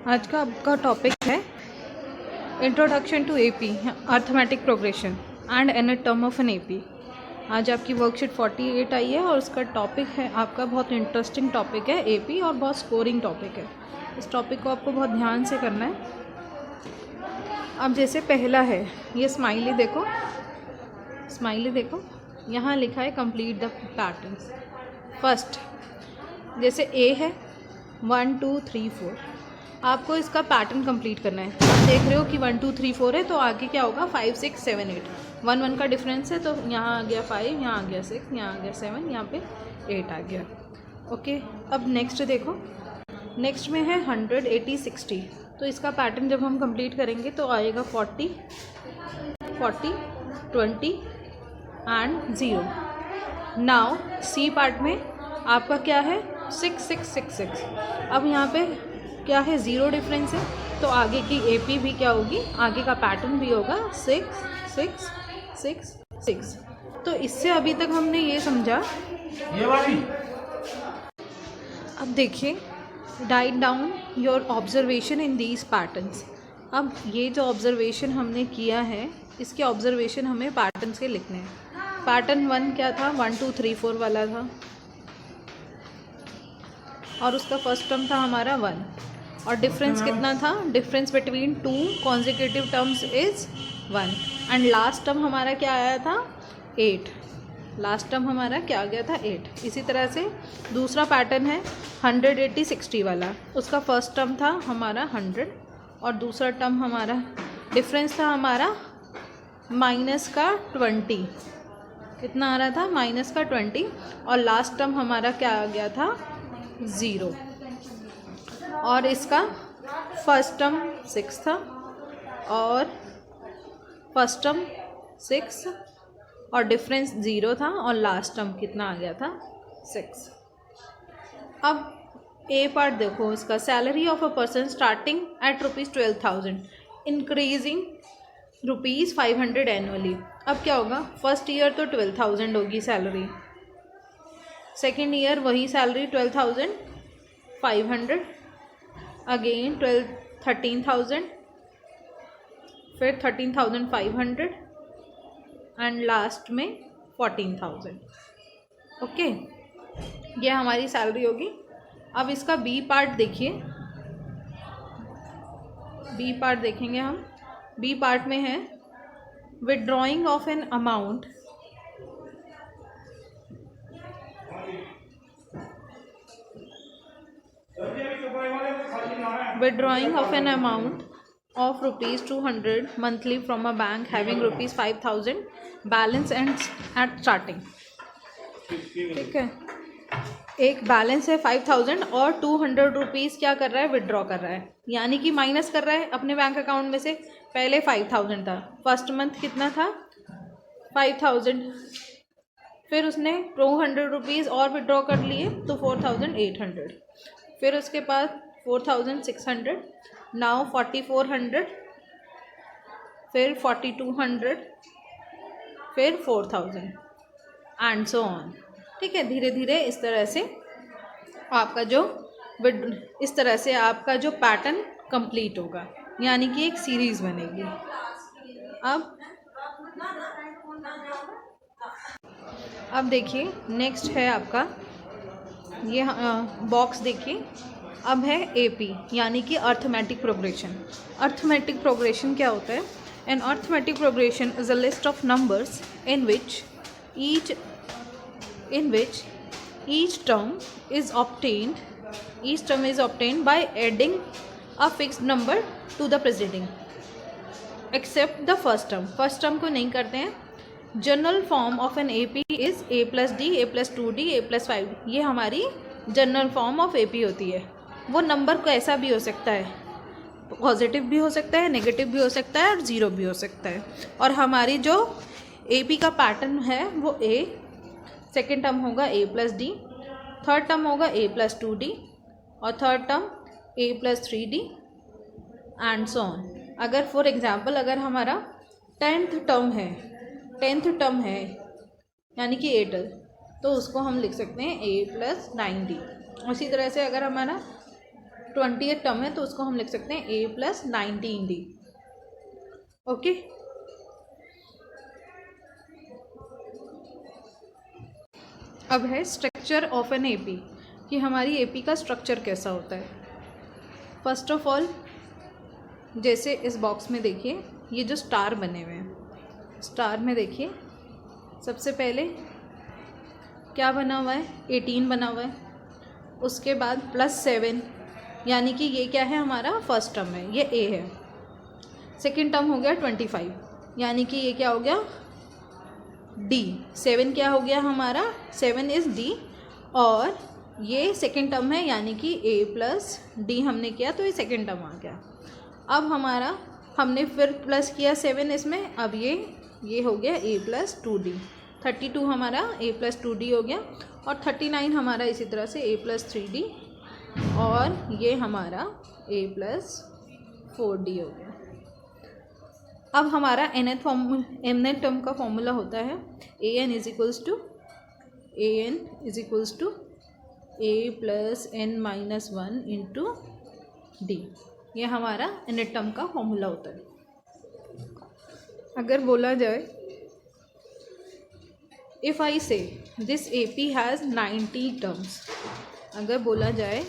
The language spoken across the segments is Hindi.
आज का आपका टॉपिक है introduction to AP, arithmetic progression and n term of an AP. आज आपकी वर्कशीट 48 आई है और उसका टॉपिक है आपका बहुत इंटरेस्टिंग टॉपिक है एपी और बहुत स्कोरिंग टॉपिक है। इस टॉपिक को आपको बहुत ध्यान से करना है। अब जैसे पहला है ये स्माइली देखो, स्माइली देखो, यहाँ लिखा है कंप्लीट द पैटर्न्स। फर्स्ट जैसे ए है 1 2 3 4, आपको इसका पैटर्न कंप्लीट करना है। आप देख रहे हो कि 1 2 3 4 है, तो आगे क्या होगा 5 6 7 8, 1 1 का डिफरेंस है, तो यहाँ आ गया 5, यहाँ आ गया 6, यहाँ आ गया 7, यहाँ पे 8 आ गया। ओके, अब नेक्स्ट देखो, नेक्स्ट में है 100 80 60, तो इसका पैटर्न जब हम कंप्लीट करेंगे तो आएगा 40 40 20 एंड 0। नाउ सी पार्ट में आपका क्या है 6 6 6 6। अब यहाँ पे क्या है 0 डिफरेंस है, तो आगे की एपी भी क्या होगी, आगे का पैटर्न भी होगा 6 6 6 6। तो इससे अभी तक हमने ये समझा। ये वाली अब देखिए, write down your observation in these patterns. अब ये जो ऑब्जर्वेशन हमने किया है, इसके ऑब्जर्वेशन हमें पैटर्न्स के लिखने हैं। पैटर्न 1 क्या था, 1 2 3 4 वाला था, और उसका फर्स्ट टर्म था हमारा 1, और डिफरेंस कितना था, difference between 2 consecutive terms is 1, and last term हमारा क्या आया था 8। लास्ट टर्म हमारा क्या आ गया था 8। इसी तरह से दूसरा पैटर्न है 100 80 60 वाला, उसका फर्स्ट टर्म था हमारा 100, और दूसरा टर्म हमारा डिफरेंस था हमारा माइनस का 20, कितना आ रहा था माइनस का 20, और लास्ट टर्म हमारा क्या आ गया था 0, और इसका फर्स्ट टर्म 6 था, और फर्स्ट टर्म 6 और डिफरेंस 0 था, और लास्ट टर्म कितना आ गया था 6। अब ए पार्ट देखो, इसका salary of a person starting at ₹12,000 increasing ₹500 annually. अब क्या होगा, फर्स्ट ईयर तो 12,000 होगी सैलरी, सेकेंड ईयर वही सैलरी 12,500, अगेन 13,000, फिर 13,500 एंड लास्ट में 14,000। ओके, ये हमारी सैलरी होगी। अब इसका बी पार्ट देखिए, बी पार्ट देखेंगे हम। बी पार्ट में है withdrawing of an amount withdrawing of an amount of ₹200 monthly from a bank having ₹5,000 balance and at starting। ठीक है, एक बैलेंस है 5,000 और 200 रुपीज़ क्या कर रहा है, विड्रॉ कर रहा है, यानी कि माइनस कर रहा है अपने बैंक अकाउंट में से। पहले 5,000 था, फर्स्ट मंथ कितना था 5,000, फिर उसने 200 रुपीज़ और विड्रॉ कर लिए तो 4,800, फिर उसके बाद 4,600, नाउ 4,400, फिर 4,200, फिर 4,000 एंड सो ऑन। ठीक है, धीरे धीरे इस तरह से आपका जो इस तरह से आपका जो पैटर्न कंप्लीट होगा, यानी कि एक सीरीज़ बनेगी। अब देखिए, नेक्स्ट है आपका ये बॉक्स देखिए। अब है एपी, यानी कि अर्थमेटिक प्रोग्रेशन। अर्थमेटिक प्रोग्रेशन क्या होता है, an arithmetic progression is a list of numbers in which each term is obtained by adding a fixed number to the preceding except the first term। First term को नहीं करते हैं। General form of an A P is a+d a+2d a+5। ये हमारी general form of A P होती है। वो नंबर कैसा भी हो सकता है, पॉजिटिव भी हो सकता है, नेगेटिव भी हो सकता है, और 0 भी हो सकता है। और हमारी जो ए पी का पैटर्न है वो ए, सेकेंड टर्म होगा a+d, थर्ड टर्म होगा a+2d, और third term a+3d and so on. अगर फॉर एग्जांपल अगर हमारा 10th टर्म है यानी कि 8, तो उसको हम लिख सकते हैं a+9d। उसी तरह से अगर हमारा 20th टर्म है तो उसको हम लिख सकते हैं a प्लस 19d। ओके, अब है स्ट्रक्चर ऑफ एन एपी, कि हमारी एपी का स्ट्रक्चर कैसा होता है। फर्स्ट ऑफ ऑल, जैसे इस बॉक्स में देखिए ये जो स्टार बने हुए हैं, स्टार में देखिए सबसे पहले क्या बना हुआ है, 18 बना हुआ है। उसके बाद +7, यानी कि ये क्या है, हमारा फर्स्ट टर्म है, ये ए है। सेकंड टर्म हो गया 25, यानी कि ये क्या हो गया, डी। 7 क्या हो गया हमारा, 7 इज़ डी। और ये सेकंड टर्म है, यानी कि ए प्लस डी हमने किया तो ये सेकंड टर्म आ गया। अब हमारा हमने फिर प्लस किया 7 इसमें, अब ये हो गया a प्लस 2d। 32 हमारा a प्लस 2d हो गया, और 39 हमारा इसी तरह से a प्लस 3d, और ये हमारा a प्लस 4d हो गया। अब हमारा nth टर्म का फॉर्मूला होता है an is equals to a plus n-1 into D. ये हमारा nth टर्म का फॉर्मूला होता है। अगर बोला जाए, इफ़ आई से दिस AP हैज़ 90 टर्म्स, अगर बोला जाए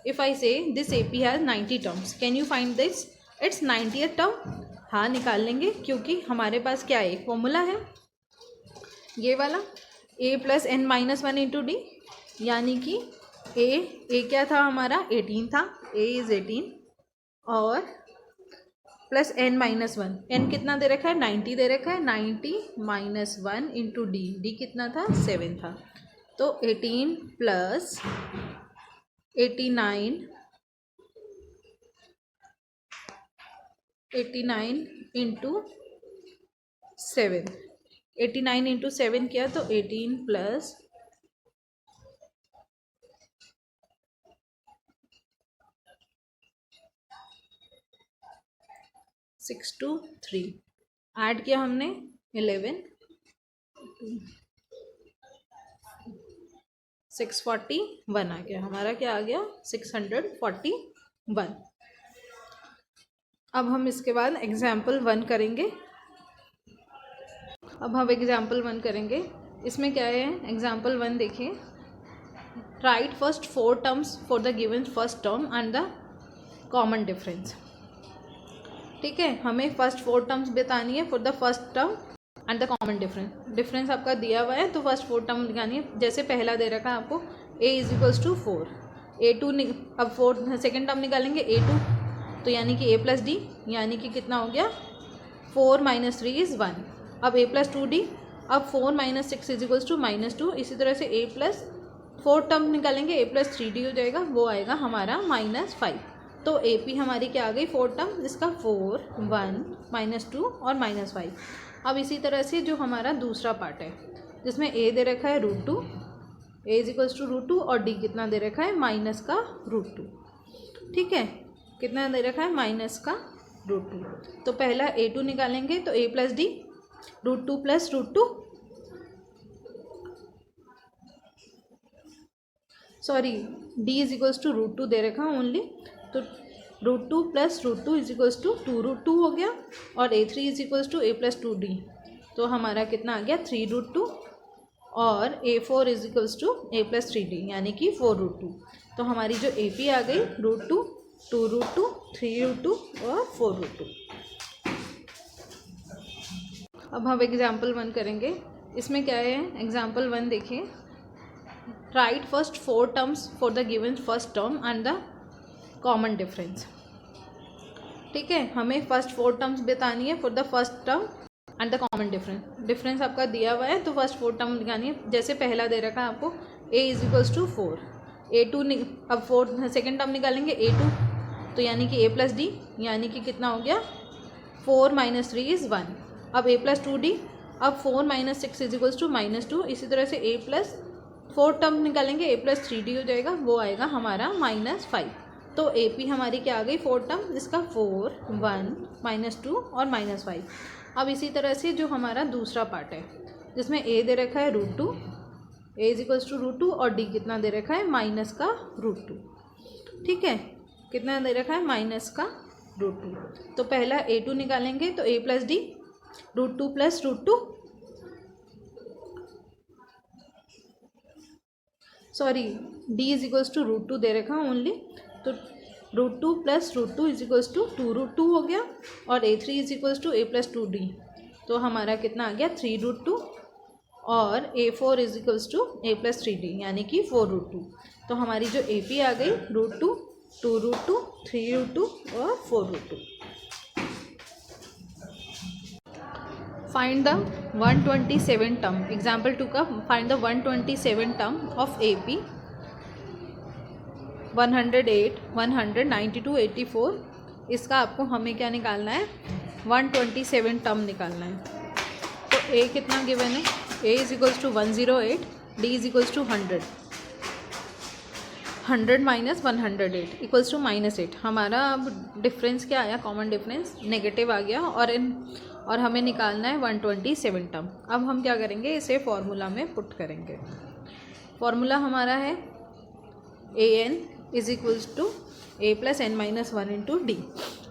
इफ़ आई से this AP has 90 terms, can you find this it's 90th term. हाँ, निकाल लेंगे, क्योंकि हमारे पास क्या है, एक फॉर्मूला है ये वाला, a plus n-1 into D, यानी कि a क्या था हमारा, 18 था, a इज़ 18, और प्लस n-1, n कितना दे रखा है, 90 दे रखा है, 90-1 इंटू डी कितना था, 7 था। तो 18 प्लस 89 इंटू 7, 89 इंटू 7 किया तो 18 प्लस 623, ऐड किया हमने 11, 641 आ गया हमारा, क्या आ गया, 641। अब हम इसके बाद एग्जाम्पल 1 करेंगे। इसमें क्या है, एग्जाम्पल 1 देखिए, right first 4 terms for the given first term and the common difference. ठीक है, हमें फर्स्ट 4 टर्म्स बतानी है for the first term and the common difference आपका दिया हुआ है, तो फर्स्ट 4 टर्म दिखानी है। जैसे पहला दे रखा है आपको a is equals to 4, a2 अब 4 सेकेंड टर्म निकालेंगे a2, तो यानी कि a प्लस डी, यानी कि कितना हो गया, 4 - 3 इज़ 1। अब a प्लस 2d, अब 4 - 6 इज इक्वल्स टू -2। इसी तरह से a प्लस 4 टर्म निकालेंगे, a प्लस 3d हो जाएगा, वो आएगा हमारा -5। तो AP हमारी क्या आ गई, 4 टर्म, इसका 4, 1, -2 और -5। अब इसी तरह से जो हमारा दूसरा पार्ट है, जिसमें a दे रखा है √2, a इज इक्वल्स टू √2, और d कितना दे रखा है, माइनस का √2। ठीक है, कितना दे रखा है, माइनस का √2। तो पहला a2 निकालेंगे, तो a plus D, √2 plus √2, sorry d is equals to √2 दे रखा है ओनली, तो √2 प्लस √2 इज इक्वल्स टू 2√2 हो गया, और a3 is equals to a plus 2d, तो हमारा कितना आ गया, 3√2, और a4 is equals to a plus 3d, यानी कि 4√2। तो हमारी जो AP आ गई, √2, 2√2, 3√2 और 4√2। अब हम एग्जाम्पल 1 करेंगे। इसमें क्या है, एग्जाम्पल 1 देखिए, right first 4 terms for the given first term and the common difference. ठीक है, हमें फर्स्ट 4 टर्म्स बतानी है for the first term and the common difference आपका दिया हुआ है, तो फर्स्ट 4 टर्म दिखानी है। जैसे पहला दे रखा है आपको a is equals to 4, a2 अब 4 सेकेंड टर्म निकालेंगे a2, तो यानी कि a प्लस डी, यानी कि कितना हो गया, 4 - 3 इज़ 1। अब a प्लस 2d, अब 4 - 6 इज इक्वल्स टू -2। इसी तरह से a प्लस 4 टर्म निकालेंगे, a प्लस 3d हो जाएगा, वो आएगा हमारा -5। तो AP हमारी क्या आ गई, 4 टर्म, इसका 4, 1, -2 और -5। अब इसी तरह से जो हमारा दूसरा पार्ट है, जिसमें a दे रखा है √2, a इज इक्वल्स टू √2, और d कितना दे रखा है, माइनस का √2। ठीक है, कितना दे रखा है, माइनस का √2। तो पहला a2 निकालेंगे तो a plus D, √2 plus √2, sorry d is equals to √2 दे रखा ओनली, तो √2 प्लस √2 इज इक्वल्स टू 2√2 हो गया, और a3 is equals to a plus 2d, तो हमारा कितना आ गया 3√2, और a4 is equals to a plus 3d यानी कि 4√2। तो हमारी जो AP आ गई √2, 2√2, 3√2 और 4√2। फाइंड द 127 टर्म, एग्जाम्पल 2 का find the 127 term of AP 108, 100, 92, 84। इसका आपको हमें क्या निकालना है, 127 टर्म निकालना है। तो A कितना गिवन है, A is equals to 108, D is equals to 100, 100 minus 108 equals to -8। हमारा अब डिफरेंस क्या आया, कॉमन डिफरेंस नेगेटिव आ गया, और हमें निकालना है 127 टर्म। अब हम क्या करेंगे, इसे फॉर्मूला में पुट करेंगे। फॉर्मूला हमारा है an is equals to a plus n minus 1 into D.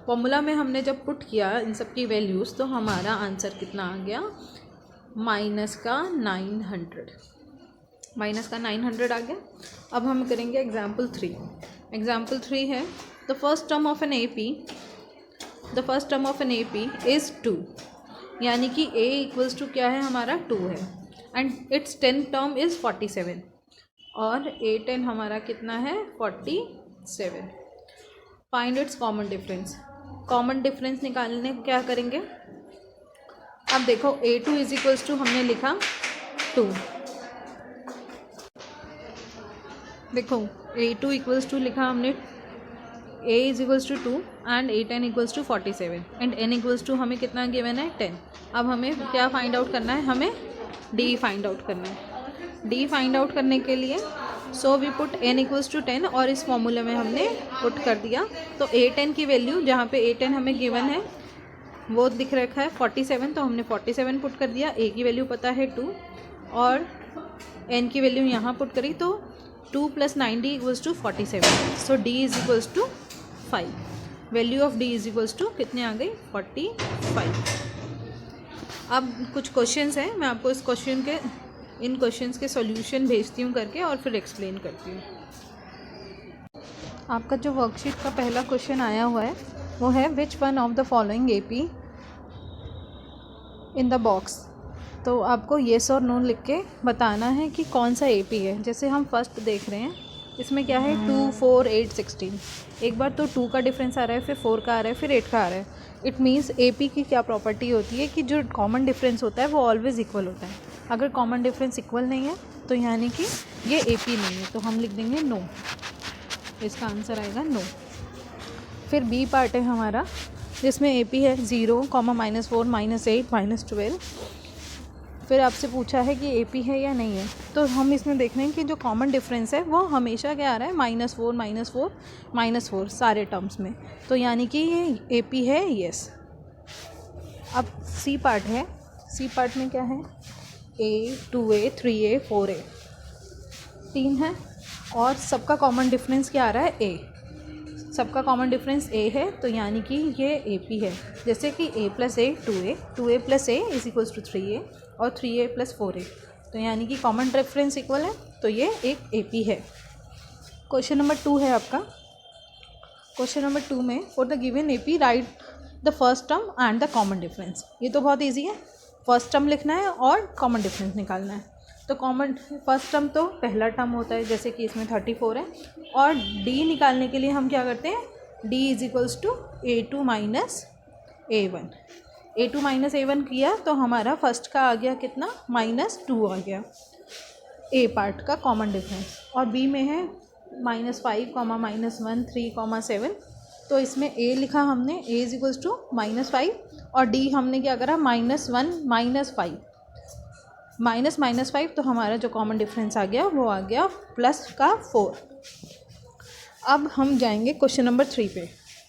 फॉर्मूला में हमने जब पुट किया इन सब की वैल्यूज़, तो हमारा आंसर कितना आ गया, माइनस का 900 आ गया। अब हम करेंगे एग्जाम्पल 3। एग्जाम्पल 3 है the first term of an AP is 2, यानी कि a इक्वल्स टू क्या है हमारा 2 है, एंड इट्स 10 टर्म इज़ 47, और a10 हमारा कितना है 47। Find its common difference. Common difference निकालने क्या करेंगे, अब देखो a2 इज इक्वल्स टू हमने लिखा 2, देखो a2 इक्वल्स टू लिखा हमने, a is equals to 2 and a10 equals to 47 and n equals to हमें कितना गिवन है 10। अब हमें क्या फाइंड आउट करना है, हमें d फाइंड आउट करना है। d फाइंड आउट करने के लिए so we put n equals to 10, और इस फॉर्मूले में हमने पुट कर दिया। तो a10 की वैल्यू, जहाँ पे a10 हमें गिवन है वो दिख रखा है 47, तो हमने 47 पुट कर दिया। a की वैल्यू पता है 2, और n की वैल्यू यहाँ पुट करी, तो 2 plus 9d equals to 47, so d is equals to 5। Value of d is equals to कितने आ गई 45। अब कुछ क्वेश्चंस हैं, मैं आपको इन क्वेश्चंस के सॉल्यूशन भेजती हूँ करके, और फिर एक्सप्लेन करती हूँ। आपका जो वर्कशीट का पहला क्वेश्चन आया हुआ है वो है which one of the following AP in the box. तो आपको येस और नो लिख के बताना है कि कौन सा AP है। जैसे हम फर्स्ट देख रहे हैं, इसमें क्या है 2, 4, 8, 16। एक बार तो 2 का डिफरेंस आ रहा है, फिर 4 का आ रहा है, फिर 8 का आ रहा है। इट मीन्स AP की क्या प्रॉपर्टी होती है कि जो कॉमन डिफरेंस होता है वो ऑलवेज़ इक्वल होता है। अगर कॉमन डिफरेंस इक्वल नहीं है तो यानी कि ये AP नहीं है, तो हम लिख देंगे नो, इसका आंसर आएगा नो। फिर B पार्ट है हमारा, जिसमें AP है 0, -4, -8, -12। फिर आपसे पूछा है कि AP है या नहीं है, तो हम इसमें देख रहे हैं कि जो कॉमन डिफरेंस है वो हमेशा क्या आ रहा है, -4, -4, -4 सारे टर्म्स में, तो यानी कि ये AP है, येस। अब C पार्ट है, C पार्ट में क्या है, A, 2A, 3A, 4A 3 है, और सबका कॉमन डिफरेंस क्या आ रहा है, A। सबका कॉमन डिफरेंस A है, तो यानी कि ये AP है। जैसे कि A plus A 2A, 2A plus A is equals to 3A, और 3A प्लस 4A, तो यानी कि कॉमन डिफरेंस इक्वल है, तो ये एक AP है। क्वेश्चन नंबर 2 है आपका। क्वेश्चन नंबर 2 में for the given AP right the first term and the common difference. ये तो बहुत ईजी है, फर्स्ट टर्म लिखना है और कॉमन डिफरेंस निकालना है। तो कॉमन फर्स्ट टर्म तो पहला टर्म होता है, जैसे कि इसमें 34 है, और D निकालने के लिए हम क्या करते हैं, D is equals to A2 minus A1। A2 minus A1 किया तो हमारा फर्स्ट का आ गया कितना, -2 आ गया A पार्ट का कॉमन डिफरेंस, और B में है -5, -1, 3, 7। तो इसमें A लिखा हमने, A इज इक्वल्स टू -5, और D हमने क्या करा, -1, -5 तो हमारा जो कॉमन डिफरेंस आ गया वो आ गया प्लस का 4। अब हम जाएंगे क्वेश्चन नंबर 3 पे।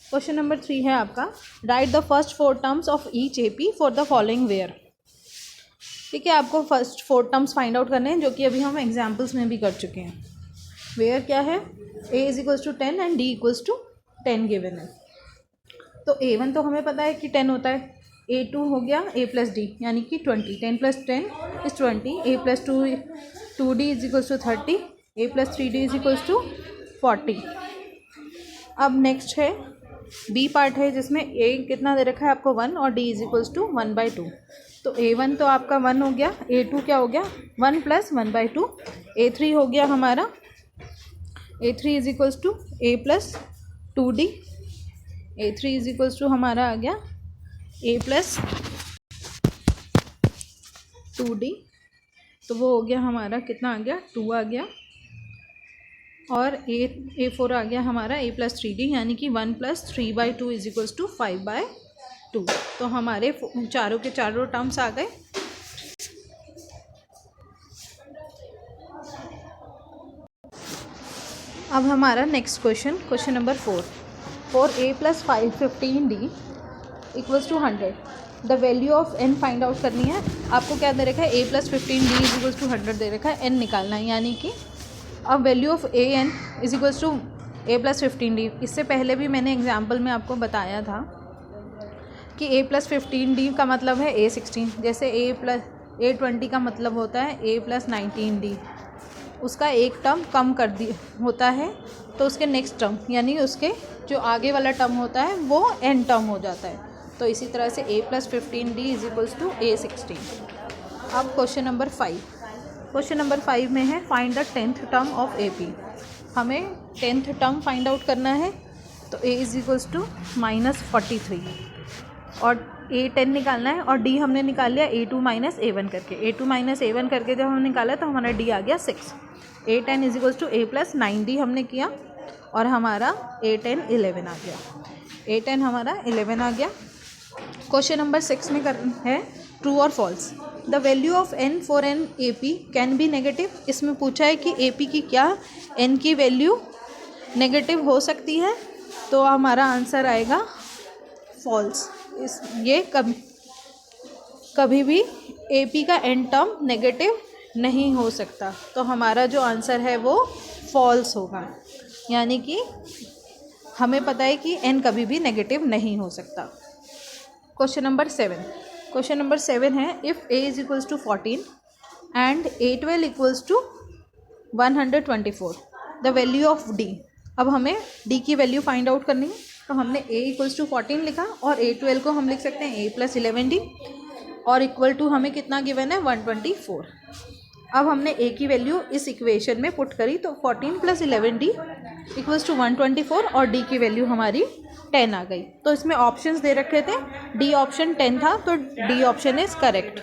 क्वेश्चन नंबर 3 है आपका, write the first 4 terms of each AP for the following where. ठीक है, आपको फर्स्ट 4 टर्म्स फाइंड आउट करने हैं, जो कि अभी हम एग्जाम्पल्स में भी कर चुके हैं। वेयर क्या है, A is equals to 10 and D equals to 10 given है। तो A1 तो हमें पता है कि 10 होता है, A2 हो गया A प्लस डी यानी कि 20, 10 plus 10 is 20, A plus 2D is equals to 30, A plus 3D is equals to 40। अब नेक्स्ट है बी पार्ट है जिसमें A कितना दे रखा है आपको 1 और D इज इक्वल्स टू 1/2। तो A1 तो आपका 1 हो गया, A2 क्या हो गया 1 प्लस 1/2, A3 हो गया हमारा A3 is equals to A plus 2D, A3 is equals to हमारा आ गया A प्लस 2D, तो वो हो गया हमारा कितना आ गया 2 आ गया, और A4 आ गया हमारा A प्लस 3D यानी कि 1 प्लस 3/2 इज इक्वल्स टू 5/2। तो हमारे चारों के चारों टर्म्स आ गए। अब हमारा next question number 4, for A plus 515D equals to 100 the value of n find out करनी है। आपको क्या दे रखा है A plus 15D is equals to 100 दे रखा है, n निकालना है, यानी कि अब value of an is equals to A plus 15D। इससे पहले भी मैंने एग्जाम्पल में आपको बताया था कि A प्लस 15D का मतलब है A16, जैसे A20 का मतलब होता है A प्लस 19D। उसका एक टर्म कम कर दी होता है तो उसके नेक्स्ट टर्म यानी उसके जो आगे वाला टर्म होता है वो n टर्म हो जाता है। तो इसी तरह से A plus 15D is equals to A16। अब क्वेश्चन नंबर 5 में है find the 10th term of AP। हमें 10th टर्म फाइंड आउट करना है। तो A इज इक्वल्स टू -43 और A10 निकालना है, और D हमने निकाल लिया A2 माइनस A1 करके। A2 माइनस A1 करके जब हमने निकाला तो हमारा D आ गया 6। A10 is equals to A plus 9D हमने किया और हमारा A10 11 आ गया। A10 हमारा 11 आ गया। क्वेश्चन नंबर 6 में है ट्रू और false. The value of n for an AP can be negative. इसमें पूछा है कि AP की क्या n की वैल्यू नेगेटिव हो सकती है, तो हमारा आंसर आएगा फॉल्स। ये कभी भी AP का n टर्म नेगेटिव नहीं हो सकता, तो हमारा जो आंसर है वो फॉल्स होगा, यानी कि हमें पता है कि n कभी भी नेगेटिव नहीं हो सकता। क्वेश्चन नंबर 7 है if A is equals to 14 and A12 equals to 124 the value of D। अब हमें D की वैल्यू फाइंड आउट करनी है, तो हमने A इक्वल्स टू 14 लिखा और A12 को हम लिख सकते हैं A प्लस 11D और इक्वल टू हमें कितना गिवन है 124। अब हमने A की वैल्यू इस इक्वेशन में पुट करी तो 14 प्लस 11D इक्वल्स टू 124 और D की वैल्यू हमारी 10 आ गई। तो इसमें ऑप्शंस दे रखे थे, D ऑप्शन 10 था, तो D ऑप्शन इज़ करेक्ट।